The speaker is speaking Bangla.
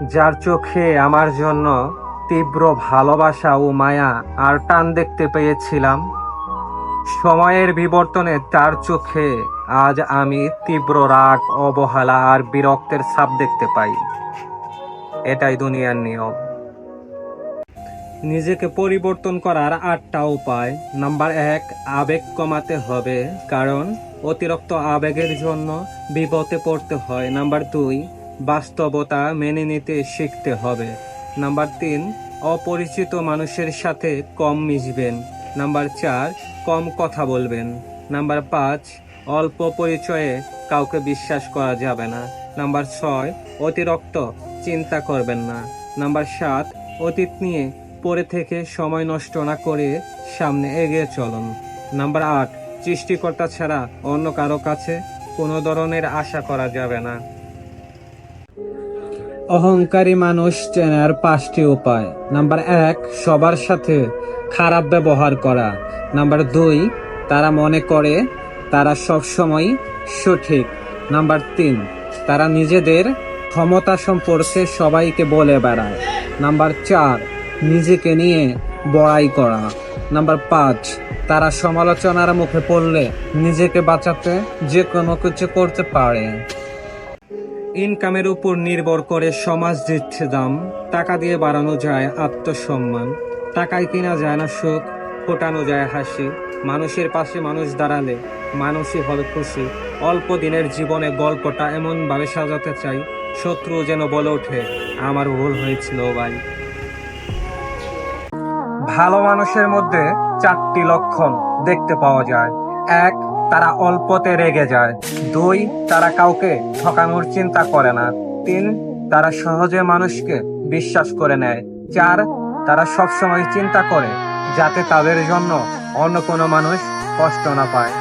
যার চোখে আমার জন্য তীব্র ভালোবাসা ও মায়া আর টান দেখতে পেয়েছিলাম, সময়ের বিবর্তনে তার চোখে আজ আমি তীব্র রাগ, অবহেলা আর বিরক্তের ছাপ দেখতে পাই। এটাই দুনিয়ার নিয়ম। নিজেকে পরিবর্তন করার ৮টা উপায়। নাম্বার ১, আবেগ কমাতে হবে, কারণ অতিরিক্ত আবেগের জন্য বিপদে পড়তে হয়। নাম্বার ২, বাস্তবতা মেনে নিতে শিখতে হবে। নাম্বার ৩, অপরিচিত মানুষের সাথে কম মিশবেন। নাম্বার ৪, কম কথা বলবেন। নাম্বার ৫, অল্প পরিচয়ে কাউকে বিশ্বাস করা যাবে না। নাম্বার ৬, অতিরিক্ত চিন্তা করবেন না। নাম্বার ৭, অতীত নিয়ে পরে থেকে সময় নষ্ট না করে সামনে এগিয়ে চলুন। নাম্বার ৮, সৃষ্টিকর্তা ছাড়া অন্য কারো কাছে কোনো ধরনের আশা করা যাবে না। অহংকারী মানুষ চেনার ৫টি উপায়। নাম্বার ১, সবার সাথে খারাপ ব্যবহার করা। নাম্বার ২, তারা মনে করে তারা সবসময় সঠিক। নাম্বার ৩, তারা নিজেদের ক্ষমতা সম্পর্কে সবাইকে বলে বেড়ায়। নাম্বার ৪, নিজেকে নিয়ে বড়াই করা। নাম্বার ৫, তারা সমালোচনার মুখে পড়লে নিজেকে বাঁচাতে যে কোনো কিছু করতে পারে। ইনকামের উপর নির্ভর করে সমাজ দিচ্ছে দাম। টাকা দিয়ে বাড়ানো যায় আত্মসম্মান, টাকায় কিনা যায় না সুখ, ফোটানো যায় হাসি। মানুষের পাশে মানুষ দাঁড়ালে মানুষই হবে খুশি। অল্প দিনের জীবনে গল্পটা এমন ভাবে সাজাতে চাই, শত্রু যেন বলে ওঠে আমার ভুল হয়েছিল ভাই। ভালো মানুষের মধ্যে 4টি লক্ষণ দেখতে পাওয়া যায়। ১, তারা অল্পতে রেগে যায়। ২, তারা কাউকে ঠকানোর চিন্তা করে না। ৩, তারা সহজে মানুষকে বিশ্বাস করে নেয়। ৪, তারা সবসময় চিন্তা করে যাতে তাদের জন্য অন্য কোনো মানুষ কষ্ট না পায়।